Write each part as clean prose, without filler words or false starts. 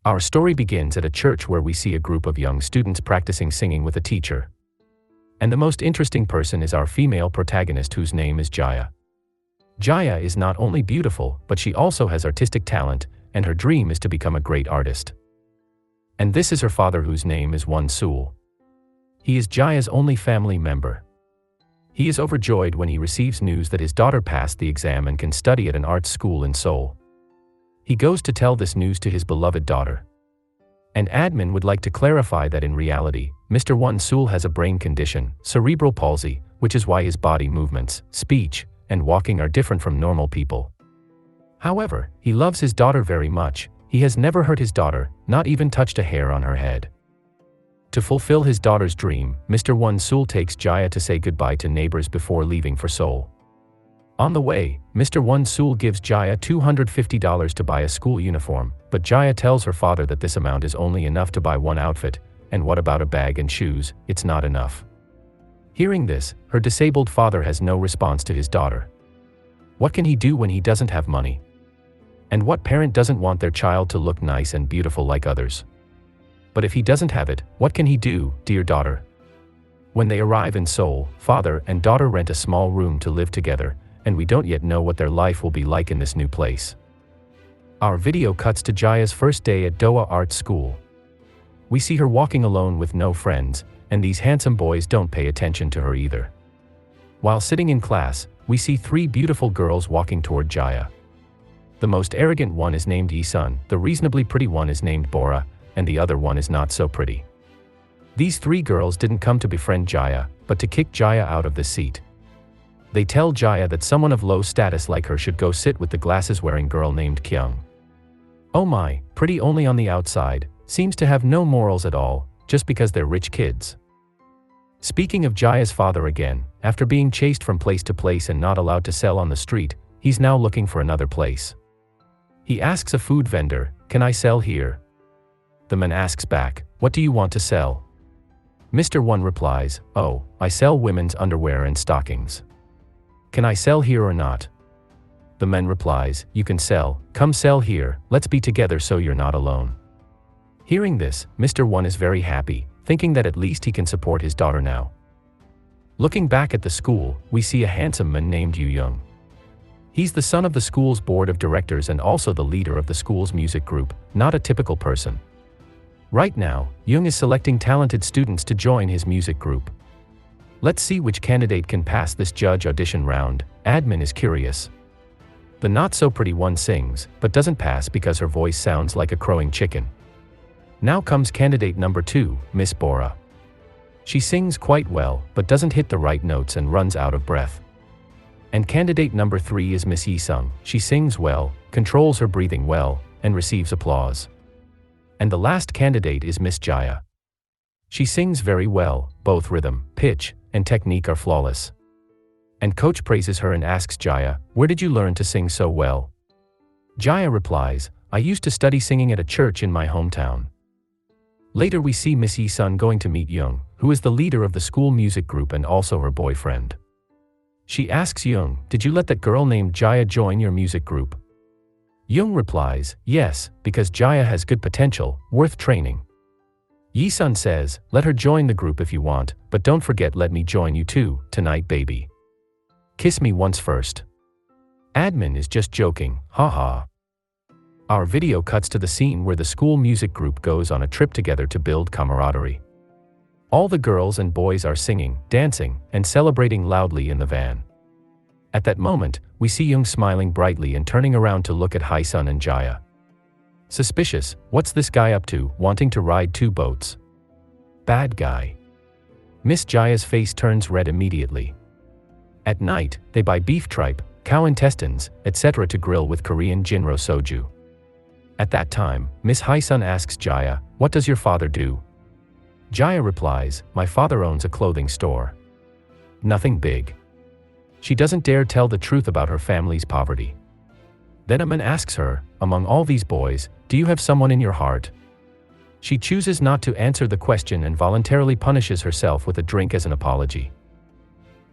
Our story begins at a church where we see a group of young students practicing singing with a teacher. And the most interesting person is our female protagonist, whose name is Jaya. Jaya is not only beautiful, but she also has artistic talent, and her dream is to become a great artist. And this is her father, whose name is Sul. He is Jaya's only family member. He is overjoyed when he receives news that his daughter passed the exam and can study at an art school in Seoul. He goes to tell this news to his beloved daughter. And admin would like to clarify that in reality, Mr. Sul has a brain condition, cerebral palsy, which is why his body movements, speech, and walking are different from normal people. However, he loves his daughter very much. He has never hurt his daughter, not even touched a hair on her head. To fulfill his daughter's dream, Mr. Sul takes Jaya to say goodbye to neighbors before leaving for Seoul. On the way, Mr. Sul gives Jaya $250 to buy a school uniform, but Jaya tells her father that this amount is only enough to buy one outfit, and what about a bag and shoes? It's not enough. Hearing this, her disabled father has no response to his daughter. What can he do when he doesn't have money? And what parent doesn't want their child to look nice and beautiful like others? But if he doesn't have it, what can he do, dear daughter? When they arrive in Seoul, father and daughter rent a small room to live together, and we don't yet know what their life will be like in this new place. Our video cuts to Jaya's first day at Doha Art School. We see her walking alone with no friends, and these handsome boys don't pay attention to her either. While sitting in class, we see three beautiful girls walking toward Jaya. The most arrogant one is named Isun, the reasonably pretty one is named Bora, and the other one is not so pretty. These three girls didn't come to befriend Jaya, but to kick Jaya out of the seat. They tell Jaya that someone of low status like her should go sit with the glasses-wearing girl named Kyung. Oh my, pretty only on the outside, seems to have no morals at all, just because they're rich kids. Speaking of Jaya's father again, after being chased from place to place and not allowed to sell on the street, he's now looking for another place. He asks a food vendor, "Can I sell here?" The man asks back, "What do you want to sell?" Mr. replies, "Oh, I sell women's underwear and stockings. Can I sell here or not?" The man replies, "You can sell, come sell here, let's be together so you're not alone." Hearing this, Mr. is very happy, thinking that at least he can support his daughter now. Looking back at the school, we see a handsome man named Yu Young. He's the son of the school's board of directors and also the leader of the school's music group, not a typical person. Right now, Young is selecting talented students to join his music group. Let's see which candidate can pass this judge audition round. Admin is curious. The not-so-pretty one sings, but doesn't pass because her voice sounds like a crowing chicken. Now comes candidate number 2, Miss Bora. She sings quite well, but doesn't hit the right notes and runs out of breath. And candidate number 3 is Miss Yi-sung. She sings well, controls her breathing well, and receives applause. And the last candidate is Miss Jaya. She sings very well, both rhythm, pitch, and technique are flawless. And coach praises her and asks Jaya, "Where did you learn to sing so well?" Jaya replies, "I used to study singing at a church in my hometown." Later we see Miss Yi-sun going to meet Young, who is the leader of the school music group and also her boyfriend. She asks Young, "Did you let that girl named Jaya join your music group?" Young replies, "Yes, because Jaya has good potential, worth training." Yi-sun says, "Let her join the group if you want, but don't forget let me join you too, tonight baby. Kiss me once first." Admin is just joking, haha. Our video cuts to the scene where the school music group goes on a trip together to build camaraderie. All the girls and boys are singing, dancing, and celebrating loudly in the van. At that moment, we see Young smiling brightly and turning around to look at Hi-sun and Jaya. Suspicious, what's this guy up to, wanting to ride 2 boats? Bad guy. Miss Jaya's face turns red immediately. At night, they buy beef tripe, cow intestines, etc. to grill with Korean Jinro soju. At that time, Miss Hi-sun asks Jaya, "What does your father do?" Jaya replies, "My father owns a clothing store. Nothing big." She doesn't dare tell the truth about her family's poverty. Then a man asks her, "Among all these boys, do you have someone in your heart?" She chooses not to answer the question and voluntarily punishes herself with a drink as an apology.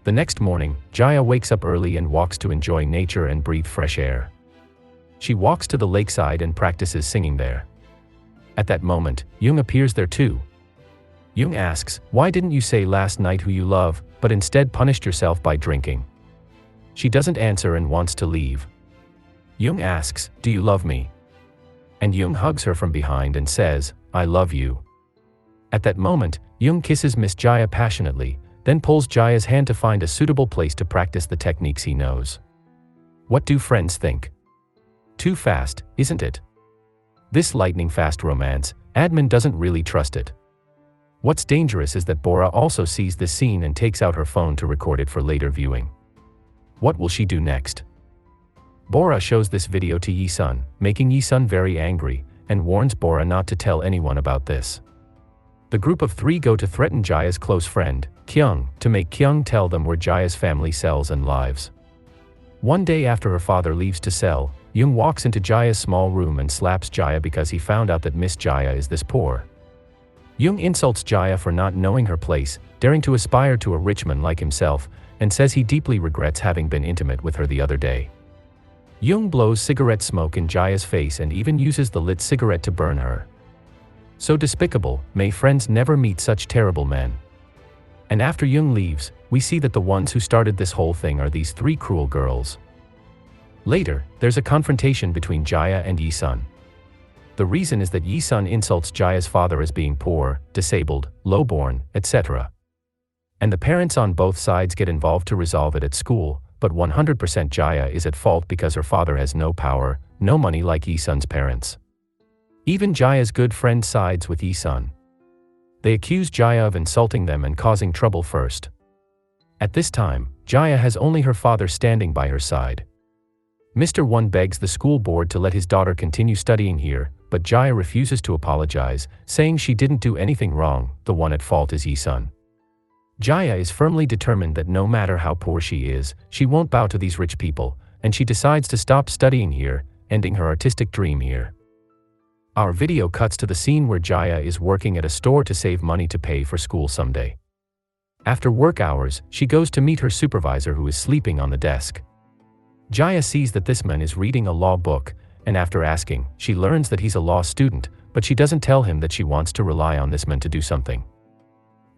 The next morning, Jaya wakes up early and walks to enjoy nature and breathe fresh air. She walks to the lakeside and practices singing there. At that moment, Young appears there too. Young asks, "Why didn't you say last night who you love, but instead punished yourself by drinking?" She doesn't answer and wants to leave. Young asks, "Do you love me?" And Young hugs her from behind and says, "I love you." At that moment, Young kisses Miss Jaya passionately, then pulls Jaya's hand to find a suitable place to practice the techniques he knows. What do friends think? Too fast, isn't it? This lightning-fast romance, Admin doesn't really trust it. What's dangerous is that Bora also sees this scene and takes out her phone to record it for later viewing. What will she do next? Bora shows this video to Yi-sun, making Yi-sun very angry, and warns Bora not to tell anyone about this. The group of 3 go to threaten Jaya's close friend, Kyung, to make Kyung tell them where Jaya's family sells and lives. One day after her father leaves to sell, Young walks into Jaya's small room and slaps Jaya because he found out that Miss Jaya is this poor. Young insults Jaya for not knowing her place, daring to aspire to a rich man like himself, and says he deeply regrets having been intimate with her the other day. Young blows cigarette smoke in Jaya's face and even uses the lit cigarette to burn her. So despicable, may friends never meet such terrible men. And after Young leaves, we see that the ones who started this whole thing are these 3 cruel girls. Later, there's a confrontation between Jaya and Yi-sun. The reason is that Yi-sun insults Jaya's father as being poor, disabled, lowborn, etc. And the parents on both sides get involved to resolve it at school, but 100% Jaya is at fault because her father has no power, no money like Yi-sun's parents. Even Jaya's good friend sides with Yi-sun. They accuse Jaya of insulting them and causing trouble first. At this time, Jaya has only her father standing by her side. Mr. One begs the school board to let his daughter continue studying here, but Jaya refuses to apologize, saying she didn't do anything wrong, the one at fault is Yi-sun. Jaya is firmly determined that no matter how poor she is, she won't bow to these rich people, and she decides to stop studying here, ending her artistic dream here. Our video cuts to the scene where Jaya is working at a store to save money to pay for school someday. After work hours, she goes to meet her supervisor who is sleeping on the desk. Jaya sees that this man is reading a law book, and after asking, she learns that he's a law student, but she doesn't tell him that she wants to rely on this man to do something.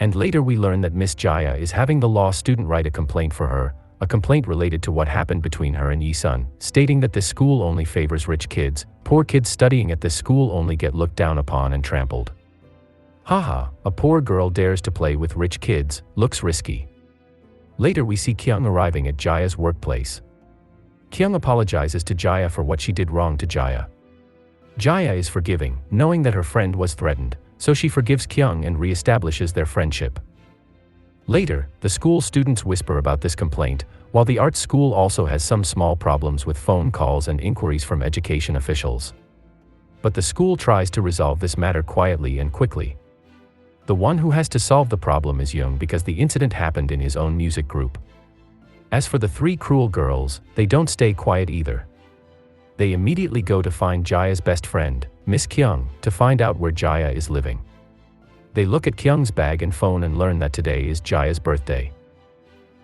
And later we learn that Miss Jaya is having the law student write a complaint for her, a complaint related to what happened between her and Yi-sun, stating that this school only favors rich kids, poor kids studying at this school only get looked down upon and trampled. Haha, a poor girl dares to play with rich kids, looks risky. Later we see Kyung arriving at Jaya's workplace. Kyung apologizes to Jaya for what she did wrong to Jaya. Jaya is forgiving, knowing that her friend was threatened, so she forgives Kyung and re-establishes their friendship. Later, the school students whisper about this complaint, while the art school also has some small problems with phone calls and inquiries from education officials. But the school tries to resolve this matter quietly and quickly. The one who has to solve the problem is Young because the incident happened in his own music group. As for the 3 cruel girls, they don't stay quiet either. They immediately go to find Jaya's best friend, Miss Kyung, to find out where Jaya is living. They look at Kyung's bag and phone and learn that today is Jaya's birthday.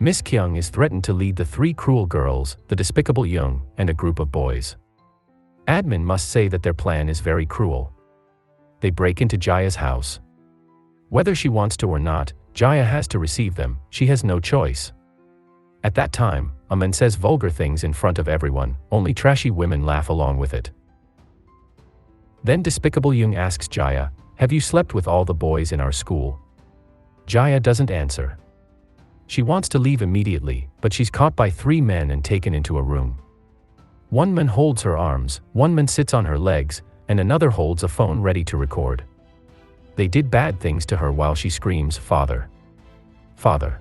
Miss Kyung is threatened to lead the 3 cruel girls, the despicable Young, and a group of boys. Admin must say that their plan is very cruel. They break into Jaya's house. Whether she wants to or not, Jaya has to receive them, she has no choice. At that time, a man says vulgar things in front of everyone, only trashy women laugh along with it. Then despicable Young asks Jaya, "Have you slept with all the boys in our school?" Jaya doesn't answer. She wants to leave immediately, but she's caught by 3 men and taken into a room. One man holds her arms, one man sits on her legs, and another holds a phone ready to record. They did bad things to her while she screams, "Father! Father!"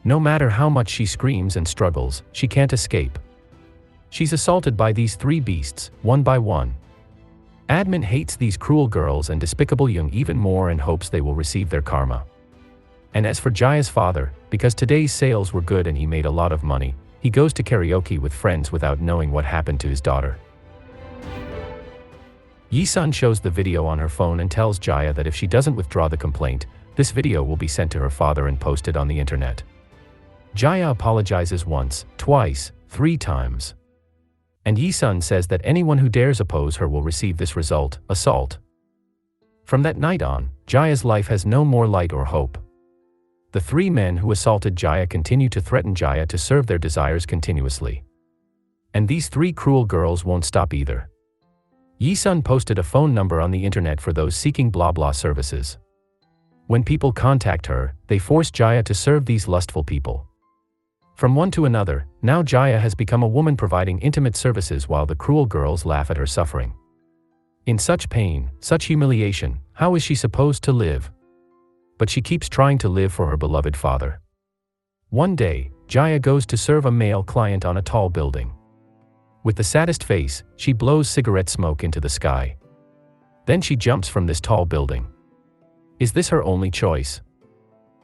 No matter how much she screams and struggles, she can't escape. She's assaulted by these 3 beasts, one by one. Admin hates these cruel girls and despicable Young even more and hopes they will receive their karma. And as for Jaya's father, because today's sales were good and he made a lot of money, he goes to karaoke with friends without knowing what happened to his daughter. Yi-sun shows the video on her phone and tells Jaya that if she doesn't withdraw the complaint, this video will be sent to her father and posted on the internet. Jaya apologizes once, twice, 3 times. And Yi-sun says that anyone who dares oppose her will receive this result, assault. From that night on, Jaya's life has no more light or hope. The three men who assaulted Jaya continue to threaten Jaya to serve their desires continuously. And these three cruel girls won't stop either. Yi-sun posted a phone number on the internet for those seeking blah blah services. When people contact her, they force Jaya to serve these lustful people. From one to another, now Jaya has become a woman providing intimate services while the cruel girls laugh at her suffering. In such pain, such humiliation, how is she supposed to live? But she keeps trying to live for her beloved father. One day, Jaya goes to serve a male client on a tall building. With the saddest face, she blows cigarette smoke into the sky. Then she jumps from this tall building. Is this her only choice?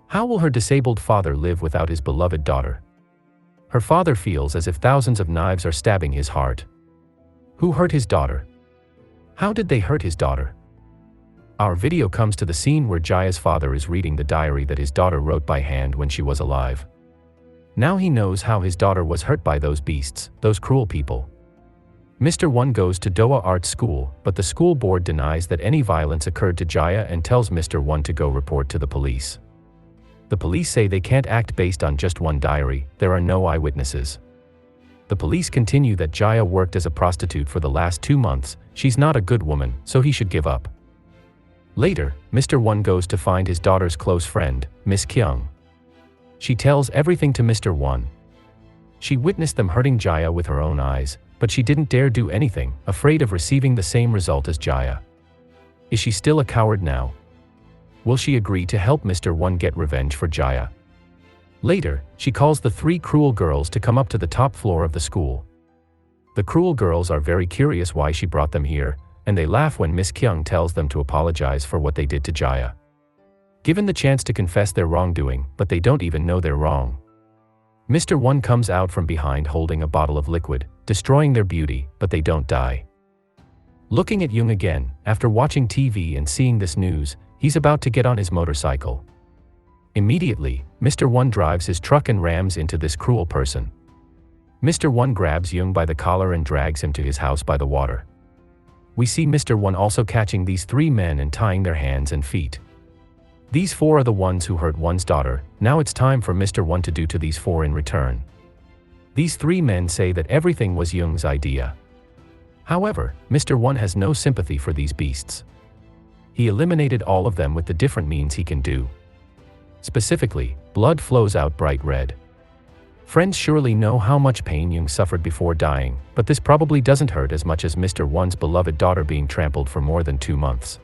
How will her disabled father live without his beloved daughter? Her father feels as if thousands of knives are stabbing his heart. Who hurt his daughter? How did they hurt his daughter? Our video comes to the scene where Jaya's father is reading the diary that his daughter wrote by hand when she was alive. Now he knows how his daughter was hurt by those beasts, those cruel people. Mr. One goes to Doha Art School, but the school board denies that any violence occurred to Jaya and tells Mr. One to go report to the police. The police say they can't act based on just one diary, there are no eyewitnesses. The police continue that Jaya worked as a prostitute for the last 2 months, she's not a good woman, so he should give up. Later, Mr. One goes to find his daughter's close friend, Miss Kyung. She tells everything to Mr. One. She witnessed them hurting Jaya with her own eyes, but she didn't dare do anything, afraid of receiving the same result as Jaya. Is she still a coward now? Will she agree to help Mr. One get revenge for Jaya? Later, she calls the 3 cruel girls to come up to the top floor of the school. The cruel girls are very curious why she brought them here, and they laugh when Miss Kyung tells them to apologize for what they did to Jaya. Given the chance to confess their wrongdoing, but they don't even know they're wrong. Mr. One comes out from behind holding a bottle of liquid, destroying their beauty, but they don't die. Looking at Jung again, after watching TV and seeing this news, he's about to get on his motorcycle. Immediately, Mr. One drives his truck and rams into this cruel person. Mr. One grabs Jung by the collar and drags him to his house by the water. We see Mr. One also catching these 3 men and tying their hands and feet. These 4 are the ones who hurt one's daughter, now it's time for Mr. One to do to these 4 in return. These 3 men say that everything was Jung's idea. However, Mr. One has no sympathy for these beasts. He eliminated all of them with the different means he can do. Specifically, blood flows out bright red. Friends surely know how much pain Jung suffered before dying, but this probably doesn't hurt as much as Mr. One's beloved daughter being trampled for more than 2 months.